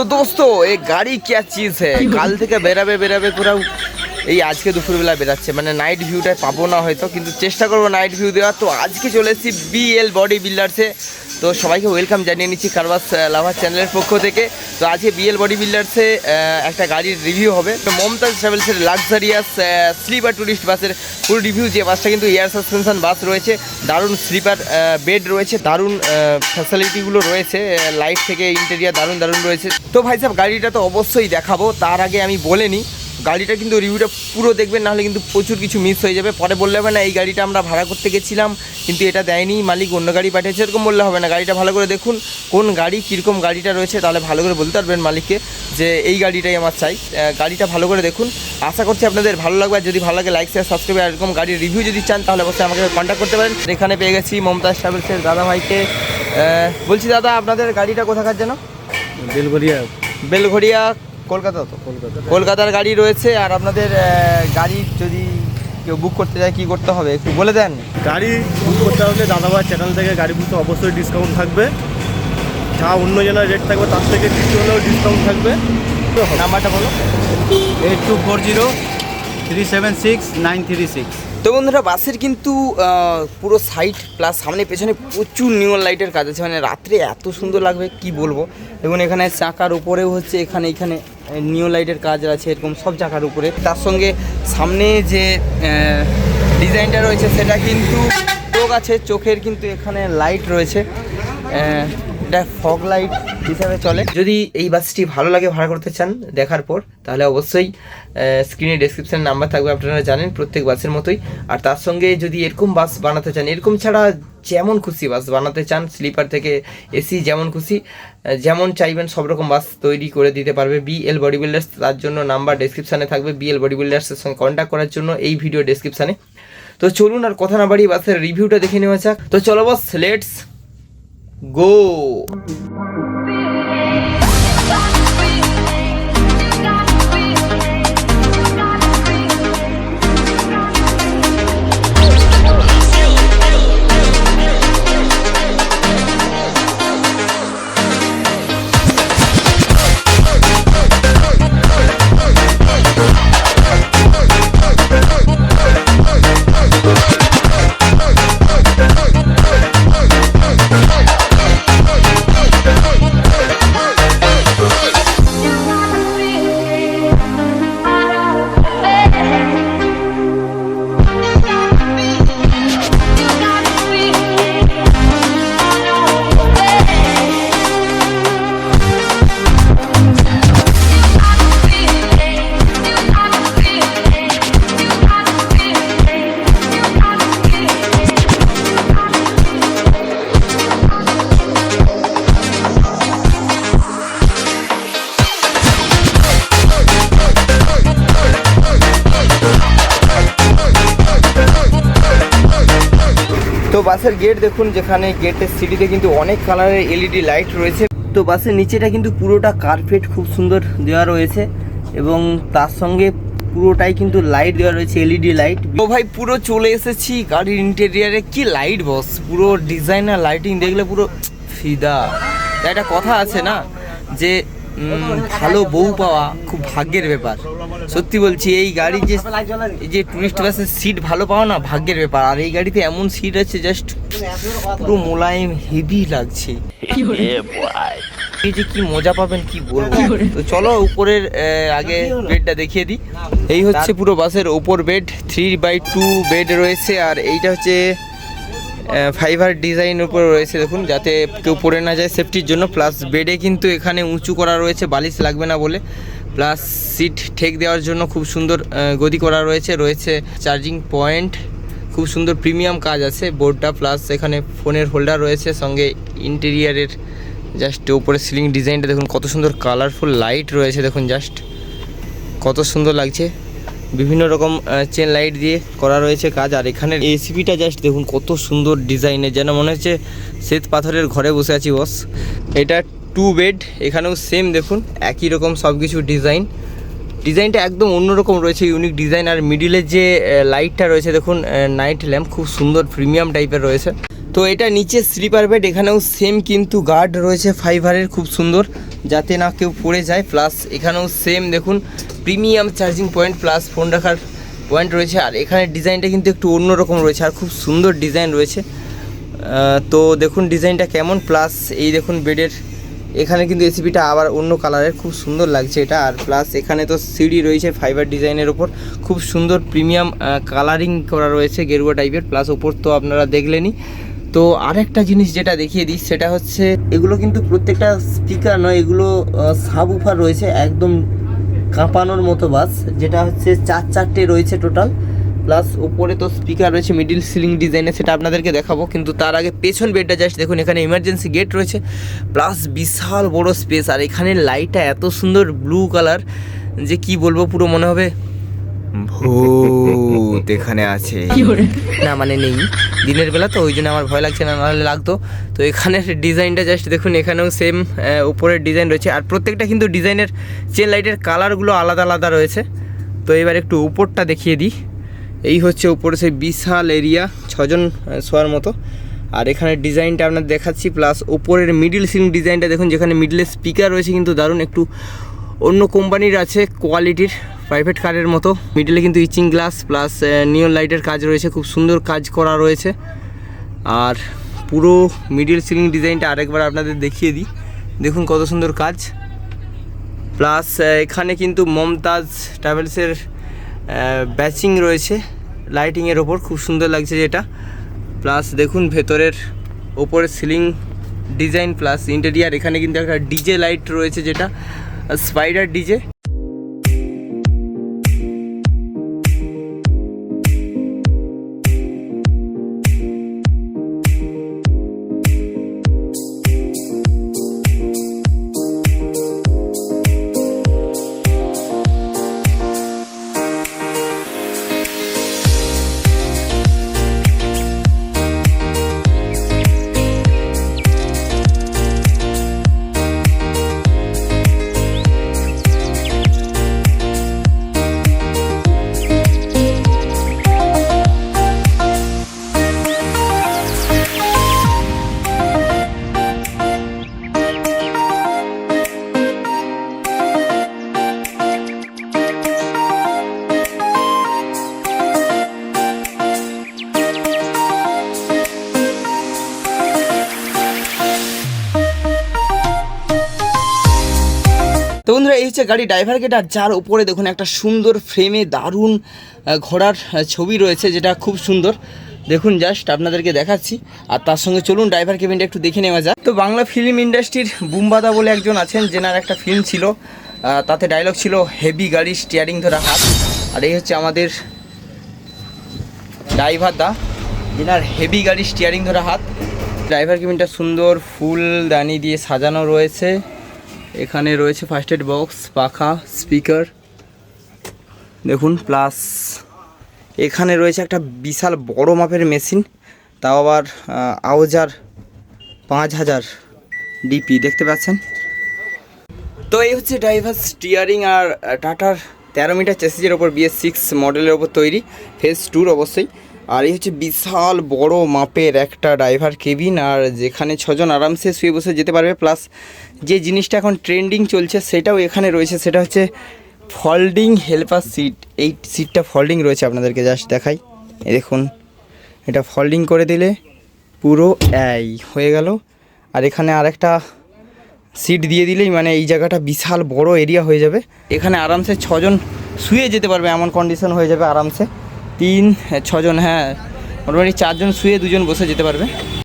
तो दोस्तों ये गाड़ी क्या चीज़ है কাল থেকে বেরাবে পুরো এই আজকে দুপুরবেলা বেরাচ্ছে মানে নাইট ভিউটা পাবো না হয়তো কিন্তু চেষ্টা করবো নাইট ভিউ দেওয়ার। তো আজকে চলে এসেছি বিএল বডি বিল্ডার্সে। তো সবাইকে ওয়েলকাম জানিয়ে নিচ্ছি কারবাস লাভার চ্যানেলের পক্ষ থেকে। তো আজকে বিএল বডি বিল্ডার্সে একটা গাড়ির রিভিউ হবে। তো মমতাজ ট্রাভেলসের লাক্সারিয়াস স্লিপার ট্যুরিস্ট বাসের ফুল রিভিউ। যে বাসটা কিন্তু এয়ার সাসপেনশন বাস রয়েছে, দারুণ স্লিপার বেড রয়েছে, দারুণ ফ্যাসিলিটিগুলো রয়েছে, লাইট থেকে ইন্টেরিয়ার দারুণ রয়েছে। তো ভাই সাহেব গাড়িটা তো অবশ্যই দেখাবো, তার আগে আমি বলে নিই গাড়িটা কিন্তু রিভিউটা পুরো দেখবেন, নাহলে কিন্তু প্রচুর কিছু মিস হয়ে যাবে। পরে বললে হবে না এই গাড়িটা আমরা ভাড়া করতে গেছিলাম কিন্তু এটা দেয়নি মালিক, অন্য গাড়ি পাঠিয়েছে, এরকম বললে হবে না। গাড়িটা ভালো করে দেখুন কোন গাড়ি কীরকম গাড়িটা রয়েছে, তাহলে ভালো করে বলতে পারবেন মালিককে যে এই গাড়িটাই আমার চাই। গাড়িটা ভালো করে দেখুন, আশা করছি আপনাদের ভালো লাগবে। আর যদি ভালো লাগে লাইক শেয়ার সাবস্ক্রাইব, এরকম গাড়ির রিভিউ যদি চান তাহলে অবশ্যই আমাকে কন্ট্যাক্ট করতে পারেন। এখানে পেয়ে গেছি মমতাজ ট্রাভেলসের দাদা ভাইকে। বলছি দাদা আপনাদের গাড়িটা কোথাকার যেন? বেলঘড়িয়া কলকাতা। তো কলকাতার গাড়ি রয়েছে। আর আপনাদের গাড়ি যদি কেউ বুক করতে চায় কী করতে হবে একটু বলে দেন। গাড়ি বুক করতে হলে দাদাভাই চ্যানেল থেকে গাড়ি বুকতে অবশ্যই ডিসকাউন্ট থাকবে, যা অন্য জনের রেট থাকবে তার থেকে কিছু হলেও ডিসকাউন্ট থাকবে। নাম্বারটা বলো। 8240376936। তো বন্ধুরা বাসের কিন্তু পুরো সাইড প্লাস সামনে পেছনে প্রচুর নিয়ন লাইটের কাজ আছে, মানে রাত্রে এত সুন্দর লাগবে কি বলবো। এবং এখানে চাকার উপরেও হচ্ছে এখানে নিয়ন লাইটের কাজ আছে এরকম সব চাকার উপরে। তার সঙ্গে সামনে যে ডিজাইনটা রয়েছে সেটা কিন্তু চোখ আছে, চোখের কিন্তু এখানে লাইট রয়েছে, এটা ফগ লাইট হিসাবে চলে। যদি এই বাসটি ভালো লাগে ভাড়া করতে চান দেখার পর তাহলে অবশ্যই স্ক্রিনে ডেসক্রিপশানে নাম্বার থাকবে, আপনারা জানেন প্রত্যেক বাসের মতোই। আর তার সঙ্গে যদি এরকম বাস বানাতে চান, এরকম ছাড়া যেমন খুশি বাস বানাতে চান, স্লিপার থেকে এসি যেমন খুশি যেমন চাইবেন সব রকম বাস তৈরি করে দিতে পারবে বিএল বডি বিল্ডার্স। তার জন্য নাম্বার ডেসক্রিপশানে থাকবে, বিএল বডি বিল্ডার্সের সঙ্গে কন্ট্যাক্ট করার জন্য এই ভিডিও ডেসক্রিপশানে। তো চলুন আর কথা না বাড়িয়ে বাসের রিভিউটা দেখে নেওয়া যাক। তো চলো বস, লেটস গো। তো বাসের গেট দেখুন, যেখানে গেটের সিটিতে কিন্তু অনেক কালারের এলইডি লাইট রয়েছে। তো বাসের নিচেটা কিন্তু পুরোটা কার্পেট খুব সুন্দর দেওয়া রয়েছে এবং তার সঙ্গে পুরোটাই কিন্তু লাইট দেওয়া রয়েছে, এলইডি লাইট। তো ভাই পুরো চলে এসেছি গাড়ির ইন্টেরিয়ারে। কি লাইট বস, পুরো ডিজাইনার লাইটিং দেখলে পুরো ফিদা। একটা কথা আছে না যে ভালো বউ পাওয়া খুব ভাগ্যের ব্যাপার। সত্যি বলছি, এই গাড়ি যে টুরিস্ট বাসের সিট ভালো পাওয়া না ভাগ্যের ব্যাপার। আর এই গাড়িতে এমন সিট আছে জাস্ট পুরো মোলায়েম হেভি লাগছে। এই যে কি মজা পাবেন কি বলবো। তো চলো উপরের আগে বেডটা দেখিয়ে দিই। এই হচ্ছে পুরো বাসের ওপর বেড, 3x2 বেড রয়েছে। আর এইটা হচ্ছে ফাইবার ডিজাইন উপরে রয়েছে দেখুন, যাতে কেউ পড়ে না যায় সেফটির জন্য। প্লাস বেডে কিন্তু এখানে উঁচু করা রয়েছে বালিশ লাগবে না বলে, প্লাস সিট ঠেক দেওয়ার জন্য খুব সুন্দর গদি করা রয়েছে চার্জিং পয়েন্ট, খুব সুন্দর প্রিমিয়াম কাজ আছে বোর্ডটা। প্লাস এখানে ফোনের হোল্ডার রয়েছে, সঙ্গে ইন্টেরিয়ারের জাস্ট উপরে সিলিং ডিজাইনটা দেখুন কত সুন্দর, কালারফুল লাইট রয়েছে দেখুন, জাস্ট কত সুন্দর লাগছে। বিভিন্ন রকম চেন লাইট দিয়ে করা রয়েছে কাজ। আর এখানে এসিপিটা জাস্ট দেখুন কত সুন্দর ডিজাইনের, যেন মনে হচ্ছে শ্বেত পাথরের ঘরে বসে আছি বস। এটা 2 বেড, এখানেও সেম দেখুন একই রকম সব কিছু ডিজাইনটা একদম অন্যরকম রয়েছে, ইউনিক ডিজাইন। আর মিডিলের যে লাইটটা রয়েছে দেখুন নাইট ল্যাম্প, খুব সুন্দর প্রিমিয়াম টাইপের রয়েছে। তো এটা নিচে স্লিপার বেড, এখানেও সেম কিন্তু গার্ড রয়েছে ফাইবারের, খুব সুন্দর। যাতে না কেউ পড়ে যায়। প্লাস এখানেও সেম দেখুন premium charging point plus phone রাখার পয়েন্ট রয়েছে। আর এখানে ডিজাইনটা কিন্তু একটু অন্যরকম রয়েছে আর খুব সুন্দর ডিজাইন রয়েছে। তো দেখুন ডিজাইনটা কেমন। প্লাস এই দেখুন বেডের এখানে কিন্তু এসিপিটা আবার অন্য কালারের, খুব সুন্দর লাগছে এটা। আর প্লাস এখানে তো সিডি রয়েছে ফাইবার ডিজাইনের ওপর, খুব সুন্দর প্রিমিয়াম কালারিং করা রয়েছে গেরুয়া টাইপের। প্লাস ওপর তো আপনারা দেখলেনই। তো আরেকটা জিনিস যেটা দেখিয়ে দিই সেটা হচ্ছে এগুলো কিন্তু প্রত্যেকটা স্পিকার নয়, এগুলো সাবউফার রয়েছে একদম কাঁপানোর মতো বাস, যেটা হচ্ছে 4-4টে রয়েছে টোটাল। প্লাস ওপরে তো স্পিকার রয়েছে মিডিল সিলিং ডিজাইনে, সেটা আপনাদেরকে দেখাবো। কিন্তু তার আগে পেছন বেডটা জাস্ট দেখুন, এখানে ইমার্জেন্সি গেট রয়েছে প্লাস বিশাল বড় স্পেস। আর এখানে লাইটটা এত সুন্দর ব্লু কালার যে কি বলবো, পুরো মনে হবে ভূত এখানে আছে। না মানে নেই, দিনের বেলা তো ওই জন্য আমার ভয় লাগছে না, নাহলে লাগতো। তো এখানের ডিজাইনটা জাস্ট দেখুন, এখানেও সেম উপরের ডিজাইন রয়েছে। আর প্রত্যেকটা কিন্তু ডিজাইনের চেন লাইটের কালারগুলো আলাদা আলাদা রয়েছে। তো এবার একটু উপরটা দেখিয়ে দিই। এই হচ্ছে উপরে সেই বিশাল এরিয়া, 6 জন শোয়ার মতো। আর এখানে ডিজাইনটা আপনাদের দেখাচ্ছি। প্লাস ওপরের মিডিল সিলিং ডিজাইনটা দেখুন, যেখানে মিডলে স্পিকার রয়েছে কিন্তু দারুণ, একটু অন্য কোম্পানির আছে কোয়ালিটির, প্রাইভেট কারের মতো। মিডলে কিন্তু ইচিং গ্লাস প্লাস নিয়ন লাইটের কাজ রয়েছে, খুব সুন্দর কাজ করা রয়েছে। আর পুরো মিডিল সিলিং ডিজাইনটা আরেকবার আপনাদের দেখিয়ে দিই, দেখুন কত সুন্দর কাজ। প্লাস এখানে কিন্তু মমতাজ ট্রাভেলসের ব্যাচিং রয়েছে লাইটিংয়ের ওপর, খুব সুন্দর লাগছে যেটা। প্লাস দেখুন ভেতরের ওপরের সিলিং ডিজাইন প্লাস ইন্টেরিয়ার, এখানে কিন্তু একটা ডিজে লাইট রয়েছে যেটা স্পাইডার ডিজে। তো বন্ধুরা এই হচ্ছে গাড়ি ড্রাইভার গেট। আর যার উপরে দেখুন একটা সুন্দর ফ্রেমে দারুণ ঘোড়ার ছবি রয়েছে, যেটা খুব সুন্দর। দেখুন জাস্ট আপনাদেরকে দেখাচ্ছি। আর তার সঙ্গে চলুন ড্রাইভার কেবিনটা একটু দেখে নেওয়া যাক। তো বাংলা ফিল্ম ইন্ডাস্ট্রির বুমবাদা বলে একজন আছেন, যেনার একটা ফিল্ম ছিল, তাতে ডায়লগ ছিল হেভি গাড়ি স্টিয়ারিং ধরা হাত। আর এই হচ্ছে আমাদের ড্রাইভার দা, যেনার হেভি গাড়ি স্টিয়ারিং ধরা হাত। ড্রাইভার কেবিনটা সুন্দর ফুলদানি দিয়ে সাজানো রয়েছে। এখানে রয়েছে ফার্স্ট এড বক্স, পাখা, স্পিকার দেখুন। প্লাস এখানে রয়েছে একটা বিশাল বড় মাপের মেশিন, তাও আবার আউজার 5000 ডিপি দেখতে পাচ্ছেন। তো এই হচ্ছে ড্রাইভার স্টিয়ারিং। আর টাটার 13 মিটার চেসিসের ওপর BS6 মডেলের ওপর তৈরি, ফেজ 2 অবশ্যই। আর এই হচ্ছে বিশাল বড় মাপের একটা ড্রাইভার কেবিন, আর যেখানে 6 জন আরামসে শুয়ে বসে যেতে পারবে। প্লাস যে জিনিসটা এখন ট্রেন্ডিং চলছে সেটাও এখানে রয়েছে, সেটা হচ্ছে ফোল্ডিং হেল্পার সিট। এই সিটটা ফোল্ডিং রয়েছে, আপনাদেরকে জাস্ট দেখাই। এই দেখুন, এটা ফোল্ডিং করে দিলে পুরো এই হয়ে গেল। আর এখানে আরেকটা সিট দিয়ে দিলেই মানে এই জায়গাটা বিশাল বড় এরিয়া হয়ে যাবে। এখানে আরামসে 6 জন শুয়ে যেতে পারবে, এমন কন্ডিশন হয়ে যাবে আরামসে। 3-6 জন, হ্যাঁ মোটামুটি 4 জন শুয়ে 2 জন বসে যেতে পারবে।